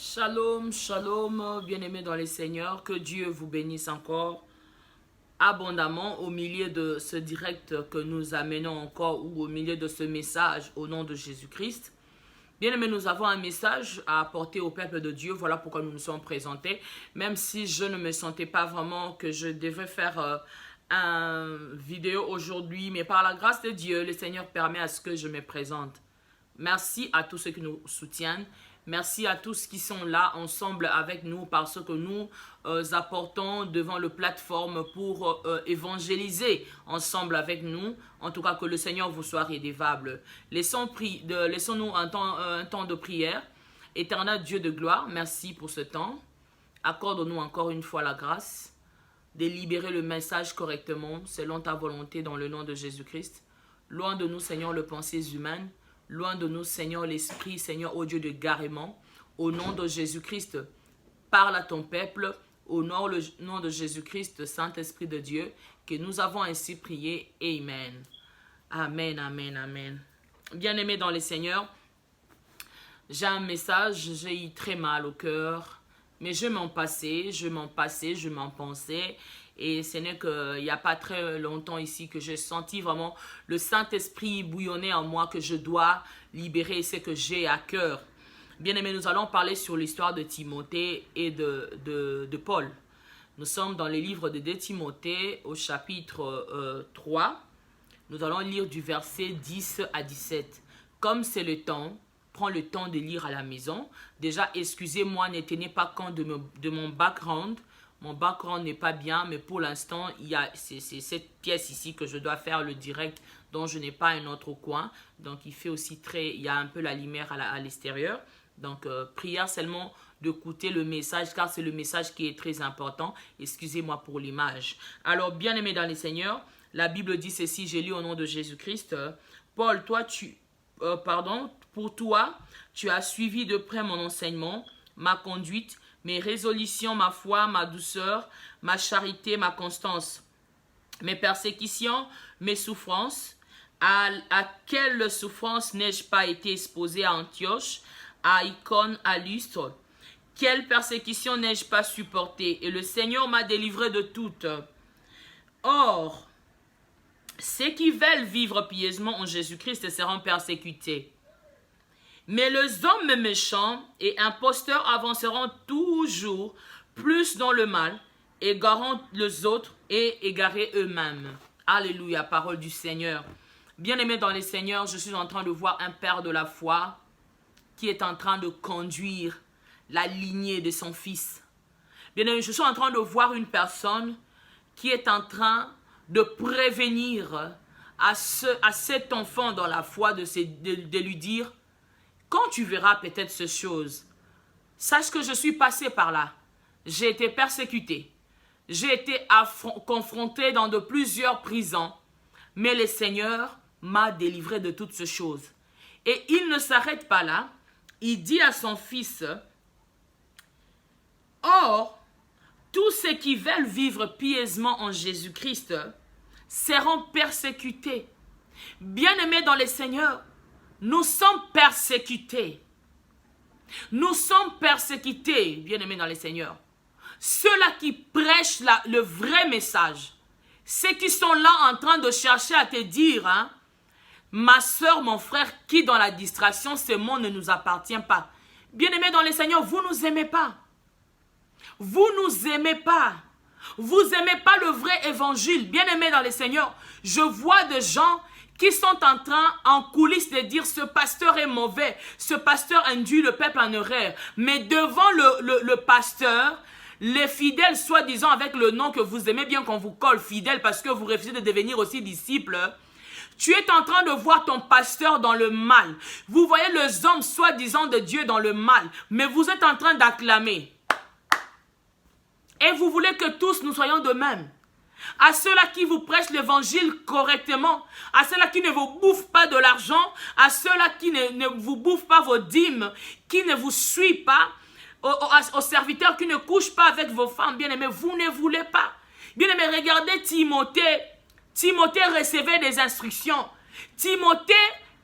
Shalom, shalom, bien-aimés dans les Seigneurs, que Dieu vous bénisse encore abondamment au milieu de ce direct que nous amenons encore ou au milieu de ce message au nom de Jésus-Christ. Bien-aimés, nous avons un message à apporter au peuple de Dieu, voilà pourquoi nous nous sommes présentés, même si je ne me sentais pas vraiment que je devais faire une vidéo aujourd'hui, mais par la grâce de Dieu, le Seigneur permet à ce que je me présente. Merci à tous ceux qui nous soutiennent. Merci à tous qui sont là ensemble avec nous parce que nous apportons devant le plateforme pour évangéliser ensemble avec nous. En tout cas, que le Seigneur vous soit rédévable. Laissons-nous un temps de prière. Éternel Dieu de gloire, merci pour ce temps. Accorde-nous encore une fois la grâce de libérer le message correctement selon ta volonté dans le nom de Jésus-Christ. Loin de nous, Seigneur, les pensées humaines. Loin de nous, Seigneur, l'Esprit, Seigneur, ô Dieu de garement. Au nom de Jésus-Christ, parle à ton peuple. Au nom de Jésus-Christ, Saint-Esprit de Dieu, que nous avons ainsi prié. Amen. Amen, amen, amen. Bien-aimés dans les Seigneurs, j'ai un message, j'ai eu très mal au cœur. Mais je m'en passais, je m'en pensais. Et ce n'est qu'il n'y a pas très longtemps ici que j'ai senti vraiment le Saint-Esprit bouillonner en moi que je dois libérer ce que j'ai à cœur. Bien aimé, nous allons parler sur l'histoire de Timothée et de Paul. Nous sommes dans les livres de 2 Timothée au chapitre 3. Nous allons lire du verset 10 à 17. Comme c'est le temps, prends le temps de lire à la maison. Déjà, excusez-moi, ne tenez pas compte de mon background. Mon background n'est pas bien, mais pour l'instant, c'est cette pièce ici que je dois faire le direct, dont je n'ai pas un autre coin. Donc, il fait aussi il y a un peu la lumière à l'extérieur. Donc, prière seulement d'écouter le message, car c'est le message qui est très important. Excusez-moi pour l'image. Alors, bien-aimés dans les Seigneurs, la Bible dit ceci, j'ai lu au nom de Jésus-Christ. Paul, pour toi, tu as suivi de près mon enseignement, ma conduite, mes résolutions, ma foi, ma douceur, ma charité, ma constance, mes persécutions, mes souffrances. À quelle souffrance n'ai-je pas été exposé à Antioche, à Icône, à Lystre? Quelle persécution n'ai-je pas supporté? Et le Seigneur m'a délivré de toutes. Or, ceux qui veulent vivre pieusement en Jésus-Christ seront persécutés. Mais les hommes méchants et imposteurs avanceront toujours plus dans le mal, égarant les autres et égarés eux-mêmes. Alléluia, parole du Seigneur. Bien-aimés dans les Seigneurs, je suis en train de voir un père de la foi qui est en train de conduire la lignée de son fils. Bien-aimés, je suis en train de voir une personne qui est en train de prévenir à cet enfant dans la foi de lui dire: quand tu verras peut-être ces choses, sache que je suis passé par là. J'ai été persécuté. J'ai été confronté dans de plusieurs prisons. Mais le Seigneur m'a délivré de toutes ces choses. Et il ne s'arrête pas là. Il dit à son fils: or, tous ceux qui veulent vivre pieusement en Jésus-Christ seront persécutés. Bien-aimés dans le Seigneur, nous sommes persécutés. Nous sommes persécutés, bien-aimés dans le Seigneur. Ceux-là qui prêchent le vrai message, ceux qui sont là en train de chercher à te dire, ma soeur, mon frère, qui dans la distraction, ce monde ne nous appartient pas. Bien-aimés dans le Seigneur, vous ne nous aimez pas. Vous ne nous aimez pas. Vous n'aimez pas le vrai évangile. Bien-aimés dans le Seigneur, je vois des gens qui sont en train, en coulisses, de dire: ce pasteur est mauvais, ce pasteur induit le peuple en erreur. Mais devant le pasteur, les fidèles, soi-disant avec le nom que vous aimez bien qu'on vous colle fidèle parce que vous refusez de devenir aussi disciple, tu es en train de voir ton pasteur dans le mal. Vous voyez les hommes soi-disant de Dieu dans le mal, mais vous êtes en train d'acclamer. Et vous voulez que tous nous soyons de même. À ceux-là qui vous prêchent l'évangile correctement, à ceux-là qui ne vous bouffent pas de l'argent, à ceux-là qui ne vous bouffent pas vos dîmes, qui ne vous suivent pas, aux serviteurs qui ne couchent pas avec vos femmes, bien-aimés, vous ne voulez pas. Bien-aimés, regardez Timothée. Timothée recevait des instructions. Timothée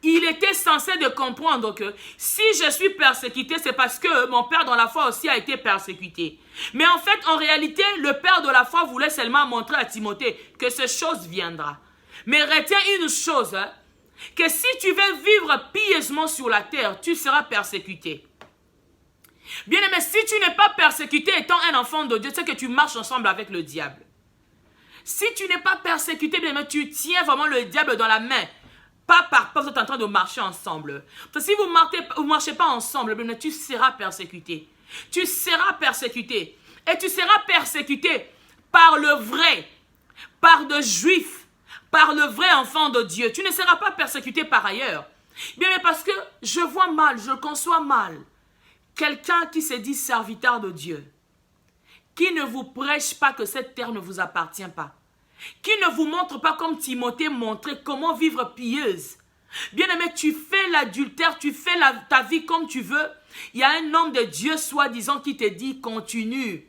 il était censé de comprendre que si je suis persécuté, c'est parce que mon père dans la foi aussi a été persécuté. Mais en fait, en réalité, le père de la foi voulait seulement montrer à Timothée que cette chose viendra. Mais retiens une chose, hein, que si tu veux vivre pieusement sur la terre, tu seras persécuté. Bien aimé, si tu n'es pas persécuté étant un enfant de Dieu, c'est que tu marches ensemble avec le diable. Si tu n'es pas persécuté, bien aimé, tu tiens vraiment le diable dans la main. Pas par peur, vous êtes en train de marcher ensemble. Parce que si vous ne marchez pas ensemble, bien aimé, tu seras persécuté. Tu seras persécuté. Et tu seras persécuté par le vrai, par de juifs, par le vrai enfant de Dieu. Tu ne seras pas persécuté par ailleurs. Bien, mais parce que je vois mal, je conçois mal quelqu'un qui se dit serviteur de Dieu, qui ne vous prêche pas que cette terre ne vous appartient pas, qui ne vous montre pas comme Timothée montrait comment vivre pieuse. Bien aimé, tu fais l'adultère, tu fais ta vie comme tu veux. Il y a un homme de Dieu soi-disant qui te dit continue.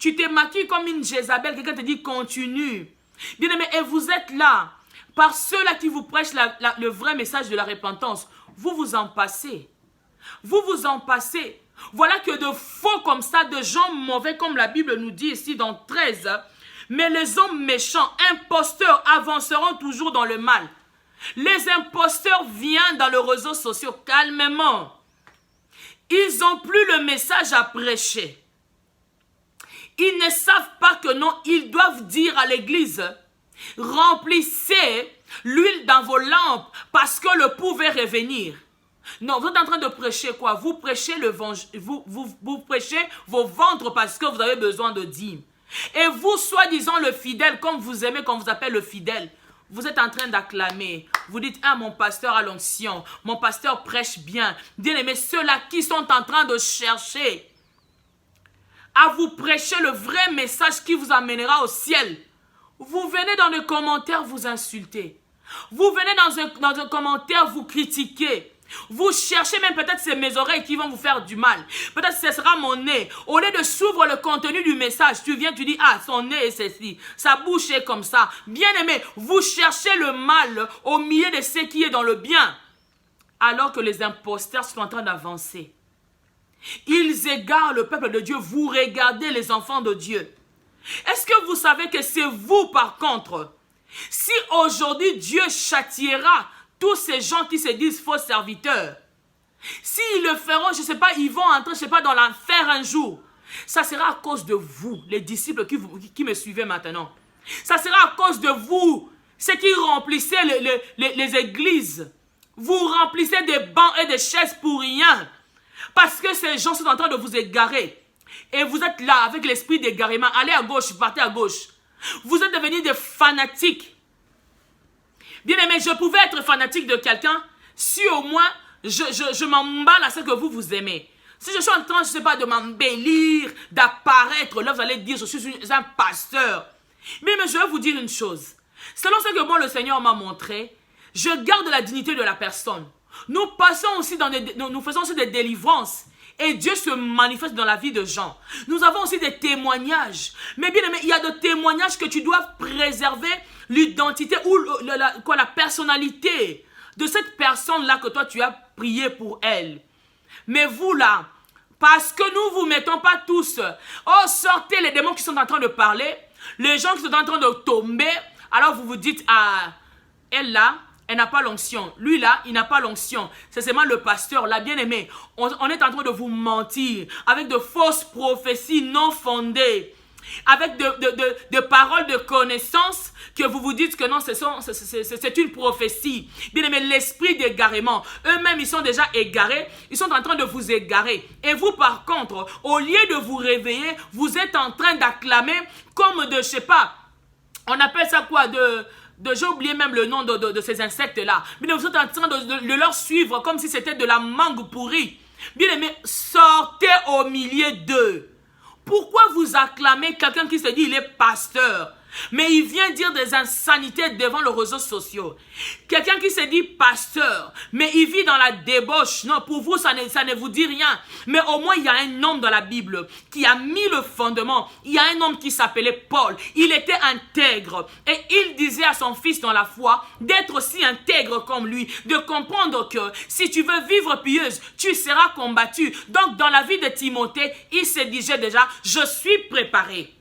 Tu te maquilles comme une Jézabel, quelqu'un te dit continue. Bien aimé, et vous êtes là, par ceux-là qui vous prêchent le vrai message de la repentance, vous vous en passez. Vous vous en passez. Voilà que de faux comme ça, de gens mauvais, comme la Bible nous dit ici dans 13, mais les hommes méchants, imposteurs, avanceront toujours dans le mal. Les imposteurs viennent dans les réseaux sociaux calmement. Ils n'ont plus le message à prêcher. Ils ne savent pas que non, ils doivent dire à l'église, remplissez l'huile dans vos lampes parce que le pouvez revenir. Non, vous êtes en train de prêcher quoi? Vous prêchez vous prêchez vos ventres parce que vous avez besoin de dîmes. Et vous, soi-disant le fidèle, comme vous aimez, qu'on vous appelle le fidèle, vous êtes en train d'acclamer. Vous dites, ah, mon pasteur a l'onction, mon pasteur prêche bien. Bien aimé, ceux-là qui sont en train de chercher à vous prêcher le vrai message qui vous amènera au ciel. Vous venez dans les commentaires vous insulter. Vous venez dans un commentaire vous critiquer. Vous cherchez même peut-être c'est mes oreilles qui vont vous faire du mal. Peut-être ce sera mon nez. Au lieu de s'ouvrir le contenu du message, tu viens, tu dis, ah, son nez est ceci, sa bouche est comme ça. Bien aimé, vous cherchez le mal au milieu de ce qui est dans le bien. Alors que les imposteurs sont en train d'avancer. Ils égarent le peuple de Dieu. Vous regardez les enfants de Dieu. Est-ce que vous savez que c'est vous par contre? Si aujourd'hui Dieu châtiera tous ces gens qui se disent faux serviteurs, s'ils le feront, je ne sais pas, ils vont entrer, je ne sais pas, dans l'enfer un jour. Ça sera à cause de vous, les disciples qui me suivez maintenant. Ça sera à cause de vous, ceux qui remplissez les églises. Vous remplissez des bancs et des chaises pour rien. Parce que ces gens sont en train de vous égarer. Et vous êtes là avec l'esprit d'égarement. Allez à gauche, partez à gauche. Vous êtes devenus des fanatiques. Bien aimé, je pouvais être fanatique de quelqu'un si au moins je m'emballe à ce que vous aimez. Si je suis en train, je ne sais pas, de m'embellir, d'apparaître, là vous allez dire je suis un pasteur. Mais je vais vous dire une chose. Selon ce que moi le Seigneur m'a montré, je garde la dignité de la personne. Nous passons aussi nous faisons aussi des délivrances. Et Dieu se manifeste dans la vie de gens. Nous avons aussi des témoignages. Mais bien aimé, il y a des témoignages que tu dois préserver l'identité ou la personnalité de cette personne-là que toi tu as prié pour elle. Mais vous là, parce que nous vous mettons pas tous, oh sortez les démons qui sont en train de parler, les gens qui sont en train de tomber, alors vous vous dites, ah, elle là, elle n'a pas l'onction. Lui là, il n'a pas l'onction. C'est seulement le pasteur, là, bien aimé. On est en train de vous mentir avec de fausses prophéties non fondées. Avec de paroles de connaissance que vous vous dites que non, c'est une prophétie. Bien aimé, l'esprit d'égarement. Eux-mêmes, ils sont déjà égarés. Ils sont en train de vous égarer. Et vous, par contre, au lieu de vous réveiller, vous êtes en train d'acclamer comme de, je sais pas, on appelle ça quoi, j'ai oublié même le nom de ces insectes-là. Mais vous êtes en train de leur suivre comme si c'était de la mangue pourrie. Bien aimé, sortez au milieu d'eux. Pourquoi vous acclamez quelqu'un qui se dit il est pasteur? Mais il vient dire des insanités devant les réseaux sociaux. Quelqu'un qui se dit pasteur, mais il vit dans la débauche. Non, pour vous, ça ne vous dit rien. Mais au moins, il y a un homme dans la Bible qui a mis le fondement. Il y a un homme qui s'appelait Paul. Il était intègre. Et il disait à son fils dans la foi d'être aussi intègre comme lui. De comprendre que si tu veux vivre pieuse, tu seras combattu. Donc, dans la vie de Timothée, il se disait déjà, je suis préparé.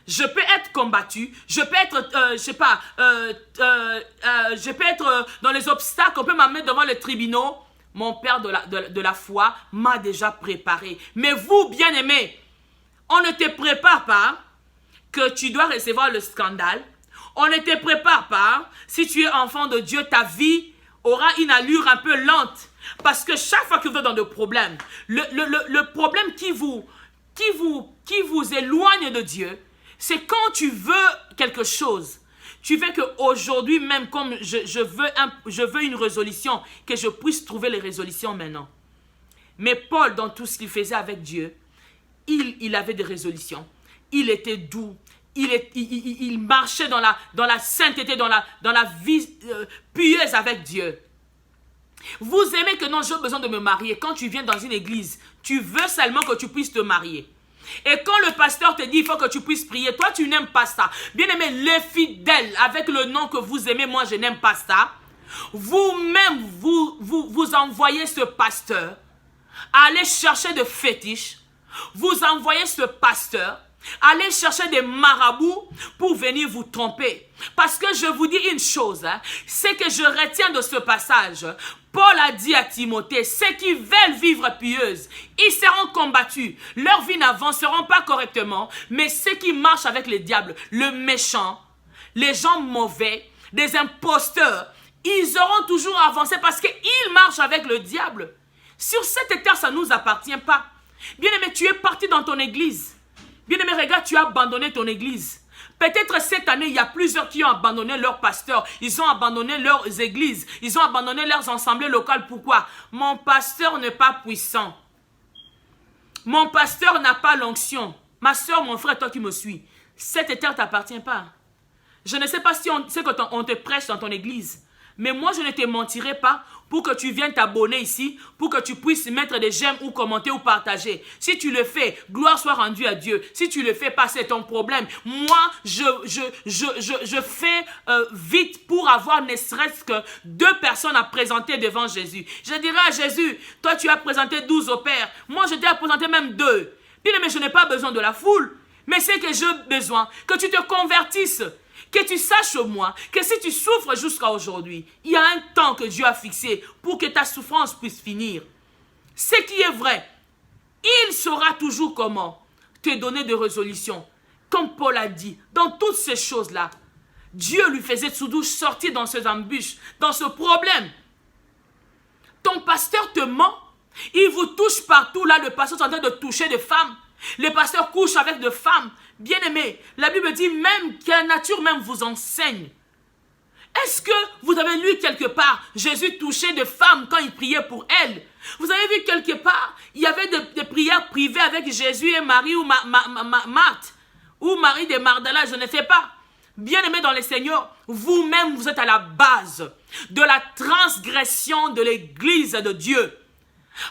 Je peux être combattu, je peux être, je peux être dans les obstacles, on peut m'amener devant les tribunaux. Mon père de la foi m'a déjà préparé. Mais vous, bien-aimés, on ne te prépare pas que tu dois recevoir le scandale. On ne te prépare pas, si tu es enfant de Dieu, ta vie aura une allure un peu lente. Parce que chaque fois que vous êtes dans des problèmes, le problème qui vous éloigne de Dieu, c'est quand tu veux quelque chose. Tu veux qu'aujourd'hui même, comme je veux une résolution, que je puisse trouver les résolutions maintenant. Mais Paul, dans tout ce qu'il faisait avec Dieu, il avait des résolutions. Il était doux. Il marchait dans la sainteté, dans la vie pieuse avec Dieu. Vous aimez que non, j'ai besoin de me marier. Quand tu viens dans une église, tu veux seulement que tu puisses te marier. Et quand le pasteur te dit il faut que tu puisses prier, toi tu n'aimes pas ça. Bien aimé, les fidèles, avec le nom que vous aimez, moi je n'aime pas ça. Vous-même, vous envoyez ce pasteur aller chercher des fétiches. Vous envoyez ce pasteur aller chercher des marabouts pour venir vous tromper. Parce que je vous dis une chose, c'est que je retiens de ce passage. Paul a dit à Timothée, ceux qui veulent vivre pieuse, ils seront combattus. Leur vie n'avanceront pas correctement, mais ceux qui marchent avec le diable, le méchant, les gens mauvais, des imposteurs, ils auront toujours avancé parce qu'ils marchent avec le diable. Sur cette terre, ça ne nous appartient pas. Bien-aimé, tu es parti dans ton église. Bien-aimé, regarde, tu as abandonné ton église. Peut-être cette année, il y a plusieurs qui ont abandonné leurs pasteurs. Ils ont abandonné leurs églises. Ils ont abandonné leurs assemblées locales. Pourquoi? Mon pasteur n'est pas puissant. Mon pasteur n'a pas l'onction. Ma soeur, mon frère, toi qui me suis, cette terre ne t'appartient pas. Je ne sais pas si on te prêche dans ton église. Mais moi, je ne te mentirai pas pour que tu viennes t'abonner ici, pour que tu puisses mettre des j'aime ou commenter ou partager. Si tu le fais, gloire soit rendue à Dieu. Si tu le fais pas, c'est ton problème. Moi, je fais vite pour avoir ne serait-ce que 2 personnes à présenter devant Jésus. Je dirais à Jésus, toi tu as présenté 12 au Père. Moi, je t'ai présenté même 2. Bien, mais je n'ai pas besoin de la foule. Mais c'est que j'ai besoin que tu te convertisses. Que tu saches au moins que si tu souffres jusqu'à aujourd'hui, il y a un temps que Dieu a fixé pour que ta souffrance puisse finir. Ce qui est vrai, il saura toujours comment te donner des résolutions. Comme Paul a dit, dans toutes ces choses-là, Dieu lui faisait sous douche sortir dans ces embûches, dans ce problème. Ton pasteur te ment, il vous touche partout. Là, le pasteur est en train de toucher des femmes. Le pasteur couche avec des femmes. Bien-aimés, la Bible dit même que la nature même vous enseigne. Est-ce que vous avez lu quelque part Jésus touchait des femmes quand il priait pour elles? Vous avez vu quelque part, il y avait des prières privées avec Jésus et Marie ou Marthe ou Marie de Magdala, je ne sais pas. Bien-aimés dans le Seigneur, vous-même vous êtes à la base de la transgression de l'église de Dieu.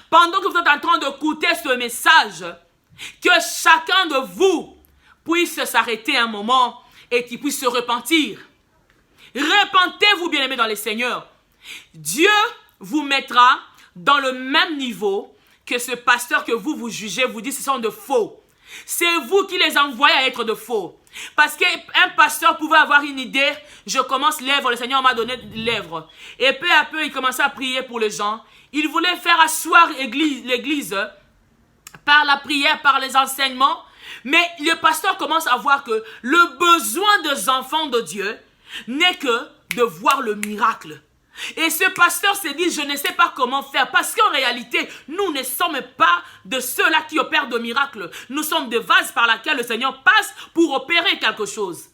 Pendant que vous êtes en train d'écouter ce message, que chacun de vous puisse s'arrêter un moment et qu'il puisse se repentir. Repentez-vous, bien-aimés dans le Seigneur. Dieu vous mettra dans le même niveau que ce pasteur que vous jugez, vous dit ce sont de faux. C'est vous qui les envoyez à être de faux. Parce qu'un pasteur pouvait avoir une idée, je commence lèvres, le Seigneur m'a donné lèvres. Et peu à peu, il commençait à prier pour les gens. Il voulait faire asseoir l'église par la prière, par les enseignements. Mais le pasteur commence à voir que le besoin des enfants de Dieu n'est que de voir le miracle. Et ce pasteur s'est dit, je ne sais pas comment faire. Parce qu'en réalité, nous ne sommes pas de ceux-là qui opèrent de miracles. Nous sommes des vases par lesquels le Seigneur passe pour opérer quelque chose.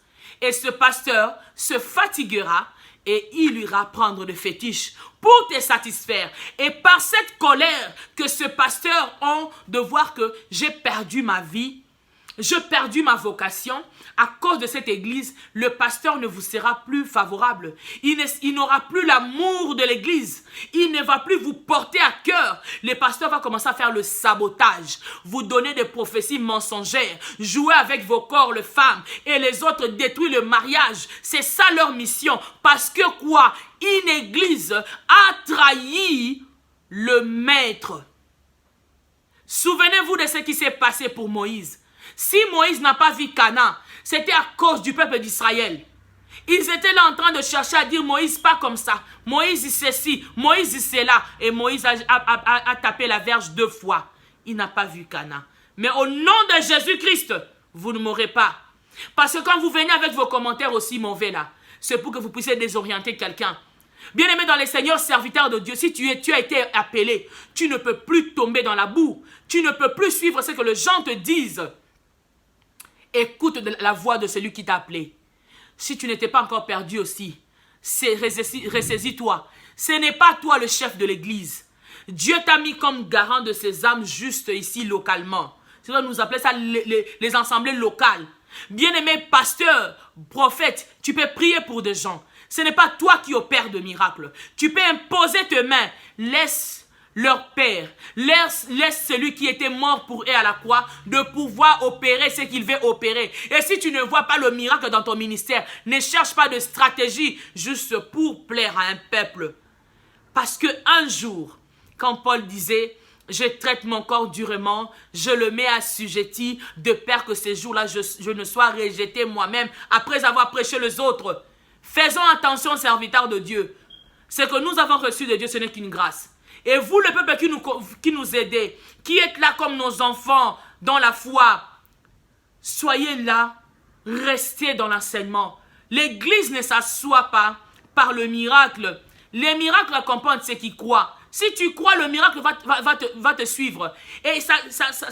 Et ce pasteur se fatiguera et il ira prendre des fétiches pour te satisfaire. Et par cette colère que ce pasteur a de voir que j'ai perdu ma vie, j'ai perdu ma vocation, à cause de cette église, le pasteur ne vous sera plus favorable. Il n'aura plus l'amour de l'église. Il ne va plus vous porter à cœur. Le pasteur va commencer à faire le sabotage, vous donner des prophéties mensongères, jouer avec vos corps, les femmes, et les autres détruire le mariage. C'est ça leur mission. Parce que quoi? Une église a trahi le maître. Souvenez-vous de ce qui s'est passé pour Moïse. Si Moïse n'a pas vu Canaan, c'était à cause du peuple d'Israël. Ils étaient là en train de chercher à dire Moïse pas comme ça. Moïse c'est ci, Moïse c'est là. Et Moïse a tapé la verge 2 fois. Il n'a pas vu Canaan. Mais au nom de Jésus-Christ, vous ne mourrez pas. Parce que quand vous venez avec vos commentaires aussi mauvais là, c'est pour que vous puissiez désorienter quelqu'un. Bien-aimé dans les seigneurs, serviteurs de Dieu, si tu as été appelé, tu ne peux plus tomber dans la boue. Tu ne peux plus suivre ce que les gens te disent. Écoute la voix de celui qui t'a appelé. Si tu n'étais pas encore perdu aussi, ressaisis-toi. Ce n'est pas toi le chef de l'église. Dieu t'a mis comme garant de ses âmes justes ici localement. C'est ça, nous appelons ça les assemblées locales. Bien-aimé pasteur, prophète, tu peux prier pour des gens. Ce n'est pas toi qui opères de miracles. Tu peux imposer tes mains. Laisse leur père, laisse celui qui était mort pour eux à la croix de pouvoir opérer ce qu'il veut opérer. Et si tu ne vois pas le miracle dans ton ministère, ne cherche pas de stratégie juste pour plaire à un peuple. Parce que un jour, quand Paul disait « Je traite mon corps durement, je le mets assujetti de peur que ces jours-là, je ne sois rejeté moi-même après avoir prêché les autres. » Faisons attention, serviteurs de Dieu. Ce que nous avons reçu de Dieu, ce n'est qu'une grâce. Et vous, le peuple qui nous aidez, qui êtes là comme nos enfants dans la foi, soyez là, restez dans l'enseignement. L'église ne s'assoit pas par le miracle. Les miracles accompagnent ceux qui croient. Si tu crois, le miracle va te suivre. Et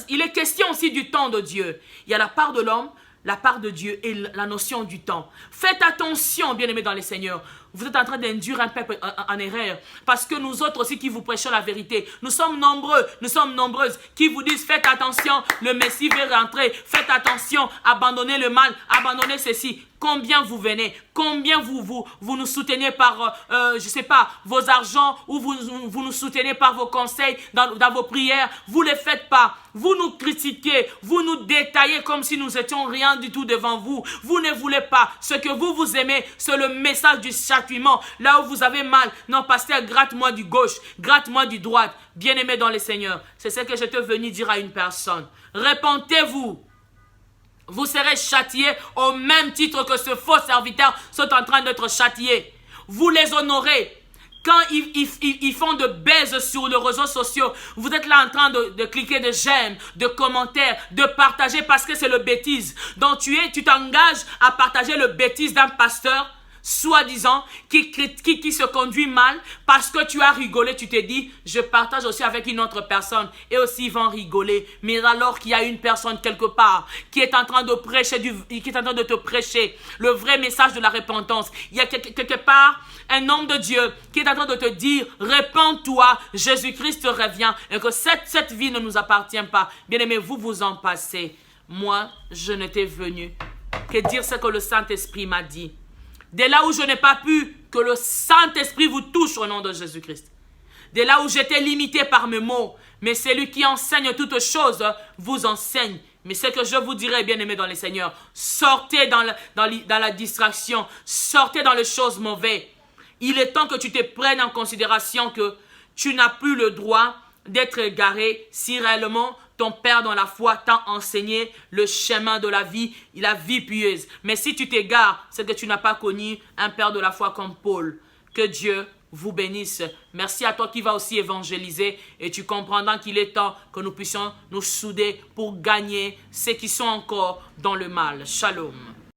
il est question aussi du temps de Dieu. Il y a la part de l'homme, la part de Dieu et la notion du temps. Faites attention, bien-aimés dans les seigneurs. Vous êtes en train d'induire un peuple en erreur. Parce que nous autres aussi qui vous prêchons la vérité, nous sommes nombreux, nous sommes nombreuses qui vous disent faites attention, le Messie veut rentrer. Faites attention, abandonnez le mal, abandonnez ceci. Combien vous venez, combien vous nous soutenez par, je sais pas, vos argents ou vous nous soutenez par vos conseils dans vos prières. Vous ne les faites pas. Vous nous critiquez, vous nous détaillez comme si nous étions rien du tout devant vous. Vous ne voulez pas. Ce que vous aimez, c'est le message du châtiment. Là où vous avez mal, non, pasteur, gratte-moi du gauche, gratte-moi du droite. Bien-aimé dans les seigneurs, c'est ce que j'étais venu dire à une personne. Repentez-vous. Vous serez châtiés au même titre que ce faux serviteur sont en train d'être châtiés. Vous les honorez. Quand ils font de baises sur les réseaux sociaux, vous êtes là en train de cliquer de j'aime, de commentaires, de partager parce que c'est le bêtise. Donc tu t'engages à partager le bêtise d'un pasteur, soi-disant, qui se conduit mal parce que tu as rigolé, tu t'es dit, je partage aussi avec une autre personne et aussi ils vont rigoler. Mais alors qu'il y a une personne quelque part qui est en train de prêcher, qui est en train de te prêcher le vrai message de la repentance. Il y a quelque part un homme de Dieu qui est en train de te dire, répands-toi, Jésus-Christ revient et que cette vie ne nous appartient pas. Bien-aimés, vous en passez. Moi, je n'étais venu que dire ce que le Saint-Esprit m'a dit. De là où je n'ai pas pu, que le Saint-Esprit vous touche au nom de Jésus-Christ. De là où j'étais limité par mes mots, mais celui qui enseigne toutes choses vous enseigne. Mais ce que je vous dirais, bien-aimés dans les seigneurs, sortez dans la distraction, sortez dans les choses mauvaises. Il est temps que tu te prennes en considération que tu n'as plus le droit d'être égaré si réellement ton père dans la foi t'a enseigné le chemin de la vie pieuse. Mais si tu t'égares, c'est que tu n'as pas connu un père de la foi comme Paul. Que Dieu vous bénisse. Merci à toi qui vas aussi évangéliser et tu comprendras qu'il est temps que nous puissions nous souder pour gagner ceux qui sont encore dans le mal. Shalom.